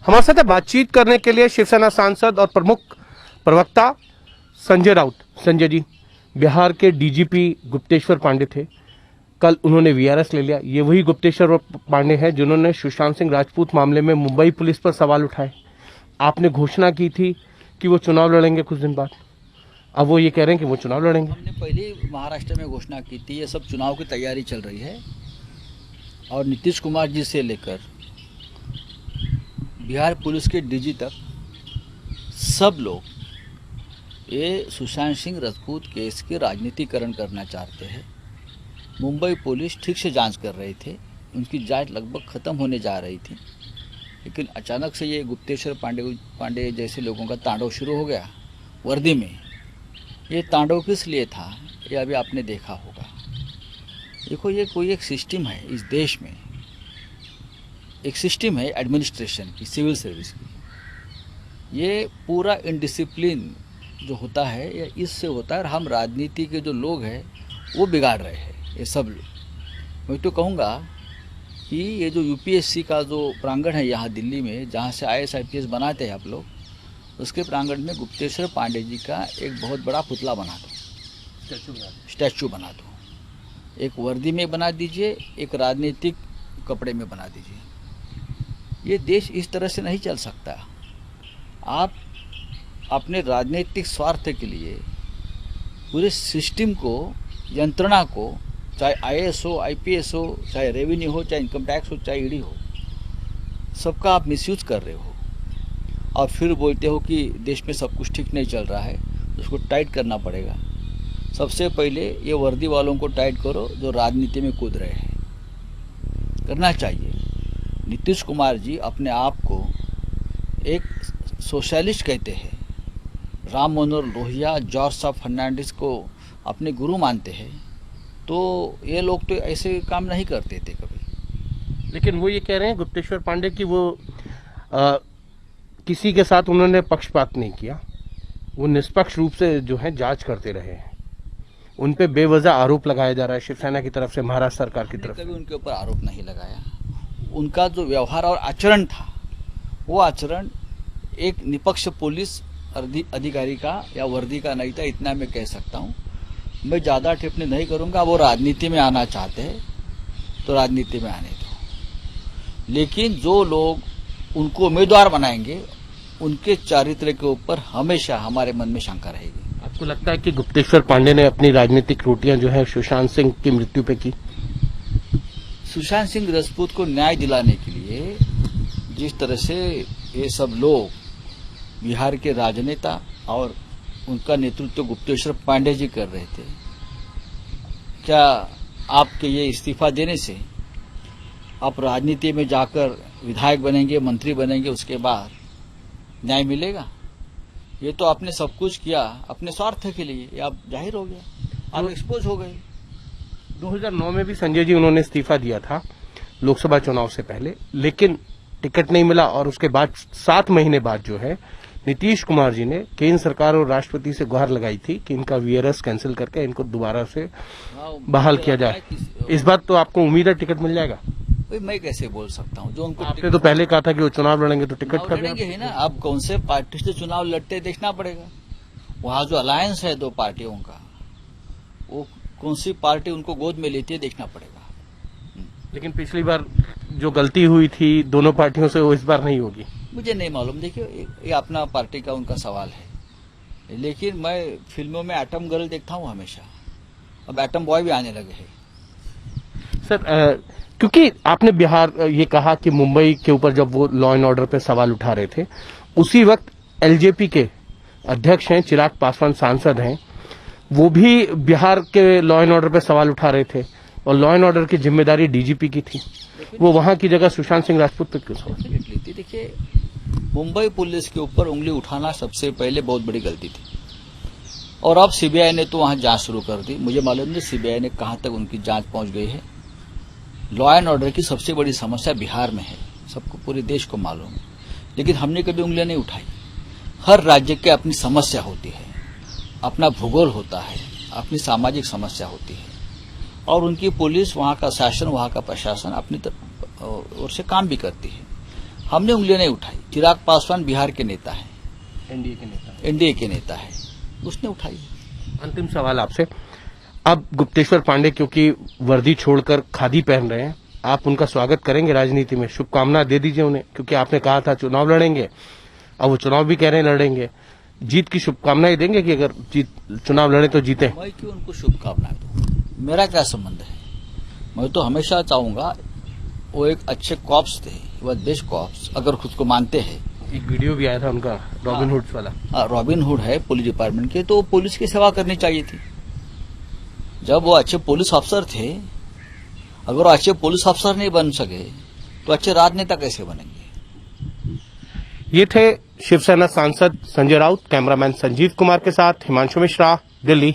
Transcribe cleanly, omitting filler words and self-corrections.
हमारे साथ बातचीत करने के लिए शिवसेना सांसद और प्रमुख प्रवक्ता संजय राउत। संजय जी, बिहार के डीजीपी गुप्तेश्वर पांडे थे, कल उन्होंने वीआरएस ले लिया। ये वही गुप्तेश्वर पांडे हैं जिन्होंने सुशांत सिंह राजपूत मामले में मुंबई पुलिस पर सवाल उठाए। आपने घोषणा की थी कि वो चुनाव लड़ेंगे कुछ दिन बाद, अब वो ये कह रहे हैं कि वो चुनाव लड़ेंगे। हमने पहले महाराष्ट्र में घोषणा की थी, ये सब चुनाव की तैयारी चल रही है और नीतीश कुमार जी से लेकर बिहार पुलिस के डीजी तक सब लोग ये सुशांत सिंह राजपूत केस के राजनीतिकरण करना चाहते हैं। मुंबई पुलिस ठीक से जांच कर रही थी, उनकी जांच लगभग ख़त्म होने जा रही थी, लेकिन अचानक से ये गुप्तेश्वर पांडे जैसे लोगों का तांडव शुरू हो गया वर्दी में। ये तांडव किस लिए था ये अभी आपने देखा होगा। देखो, ये कोई एक सिस्टम है इस देश में, एक सिस्टम है एडमिनिस्ट्रेशन की, सिविल सर्विस की। ये पूरा इनडिसिप्लिन जो होता है या इससे होता है, और हम राजनीति के जो लोग हैं वो बिगाड़ रहे हैं ये सब लोग। मैं तो कहूँगा कि ये जो यूपीएससी का जो प्रांगण है यहाँ दिल्ली में, जहाँ से IAS IPS बनाते हैं आप लोग, उसके प्रांगण में गुप्तेश्वर पांडे जी का एक बहुत बड़ा पुतला बना दो, स्टैचू बना दो। एक वर्दी में बना दीजिए, एक राजनीतिक कपड़े में बना दीजिए। ये देश इस तरह से नहीं चल सकता। आप अपने राजनीतिक स्वार्थ के लिए पूरे सिस्टम को, यंत्रणा को, चाहे IAS हो, IPS हो, चाहे रेवेन्यू हो, चाहे इनकम टैक्स हो, चाहे ईडी हो, सबका आप मिसयूज कर रहे हो और फिर बोलते हो कि देश में सब कुछ ठीक नहीं चल रहा है, उसको टाइट करना पड़ेगा। सबसे पहले ये वर्दी वालों को टाइट करो जो राजनीति में कूद रहे हैं, करना चाहिए। नीतीश कुमार जी अपने आप को एक सोशलिस्ट कहते हैं, राम मनोहर लोहिया, जॉर्ज साहब फर्नांडिस को अपने गुरु मानते हैं, तो ये लोग तो ऐसे काम नहीं करते थे कभी। लेकिन वो ये कह रहे हैं गुप्तेश्वर पांडे की वो किसी के साथ उन्होंने पक्षपात नहीं किया, वो निष्पक्ष रूप से जो है जांच करते रहे हैं। उन पे बेवजह आरोप लगाया जा रहा है शिवसेना की तरफ से, महाराष्ट्र सरकार की तरफ से। कभी उनके ऊपर आरोप नहीं लगाया। उनका जो व्यवहार और आचरण था, वो आचरण एक निष्पक्ष पुलिस अधिकारी का या वर्दी का नहीं था, इतना मैं कह सकता हूँ। मैं ज़्यादा टिप्पणी नहीं करूँगा। वो राजनीति में आना चाहते हैं तो राजनीति में आने दो, लेकिन जो लोग उनको उम्मीदवार बनाएंगे उनके चरित्र के ऊपर हमेशा हमारे मन में शंका रहेगी। आपको लगता है कि गुप्तेश्वर पांडे ने अपनी राजनीतिक रोटियां जो है सुशांत सिंह की मृत्यु पे की? सुशांत सिंह राजपूत को न्याय दिलाने के लिए जिस तरह से ये सब लोग, बिहार के राजनेता और उनका नेतृत्व गुप्तेश्वर पांडे जी कर रहे थे, क्या आपके ये इस्तीफा देने से आप राजनीति में जाकर विधायक बनेंगे, मंत्री बनेंगे, उसके बाद न्याय मिलेगा? ये तो आपने सब कुछ किया अपने स्वार्थ के लिए, ये आप जाहिर हो गया, आप एक्सपोज हो गए। 2009 में भी संजय जी उन्होंने इस्तीफा दिया था लोकसभा चुनाव से पहले, लेकिन टिकट नहीं मिला और उसके बाद 7 महीने बाद जो है नीतीश कुमार जी ने केंद्र सरकार और राष्ट्रपति से गुहार लगाई थी कि इनका वीआरएस कैंसिल करके इनको दोबारा से बहाल किया जाए। इस बार तो आपको उम्मीद है टिकट मिल जाएगा? मैं कैसे बोल सकता हूँ? जो उनको आपने तो पहले कहा था कि वो चुनाव लड़ेंगे, तो टिकट का लड़ेंगे ही ना। अब कौन से पार्टी से चुनाव लड़ते देखना पड़ेगा। वहाँ जो अलायंस है 2 पार्टियों का, वो कौन सी पार्टी उनको गोद में लेती है देखना पड़ेगा। लेकिन पिछली बार जो गलती हुई थी दोनों पार्टियों से, वो इस बार नहीं होगी? मुझे नहीं मालूम। देखिए, ये अपना पार्टी का उनका सवाल है, लेकिन मैं फिल्मों में एटम गर्ल देखता हूँ हमेशा। अब एटम बॉय भी आने लगे हैं। सर, क्योंकि आपने बिहार ये कहा कि मुंबई के ऊपर जब वो लॉ एंड ऑर्डर पे सवाल उठा रहे थे, उसी वक्त एलजेपी के अध्यक्ष हैं, चिराग पासवान सांसद हैं, वो भी बिहार के लॉ एंड ऑर्डर पे सवाल उठा रहे थे और लॉ एंड ऑर्डर की जिम्मेदारी डीजीपी की थी। वो वहां की जगह सुशांत सिंह राजपूत पे क्यों सवाल? देखिए, मुंबई पुलिस के ऊपर उंगली उठाना सबसे पहले बहुत बड़ी गलती थी, और अब सीबीआई ने तो वहां जांच शुरू कर दी। मुझे मालूम नहीं सीबीआई ने कहां तक उनकी जांच पहुंच गई है। लॉ एंड ऑर्डर की सबसे बड़ी समस्या बिहार में है, सबको, पूरे देश को मालूम है, लेकिन हमने कभी उंगलियां नहीं उठाई। हर राज्य की अपनी समस्या होती है, अपना भूगोल होता है, अपनी सामाजिक समस्या होती है, और उनकी पुलिस, वहाँ का शासन, वहाँ का प्रशासन अपनी ओर से काम भी करती है। हमने उंगलियां नहीं उठाई। चिराग पासवान बिहार के नेता है, एनडीए के नेता। एनडीए के नेता है, उसने उठाई। अंतिम सवाल आपसे, अब गुप्तेश्वर पांडे क्योंकि वर्दी छोड़कर खादी पहन रहे हैं, आप उनका स्वागत करेंगे राजनीति में? शुभकामना दे दीजिए उन्हें, क्योंकि आपने कहा था चुनाव लड़ेंगे, अब वो चुनाव भी कह रहे हैं लड़ेंगे। जीत की शुभकामनाएं देंगे कि अगर चुनाव लड़े तो जीते? मैं क्यों उनको शुभकामनाएं दूं? मेरा क्या संबंध है? मैं तो हमेशा चाहूंगा, वो एक अच्छे कॉप्स थे, वो बेस्ट कॉप्स अगर खुद को मानते हैं। एक वीडियो भी आया था उनका रॉबिन हुड वाला। रॉबिन हुड है पुलिस डिपार्टमेंट के, तो पुलिस की सेवा करनी चाहिए थी। जब वो अच्छे पुलिस अफसर थे, अगर वो अच्छे पुलिस अफसर नहीं बन सके तो अच्छे राजनेता कैसे बनेंगे? ये थे शिवसेना सांसद संजय राउत। कैमरामैन संजीव कुमार के साथ हिमांशु मिश्रा, दिल्ली।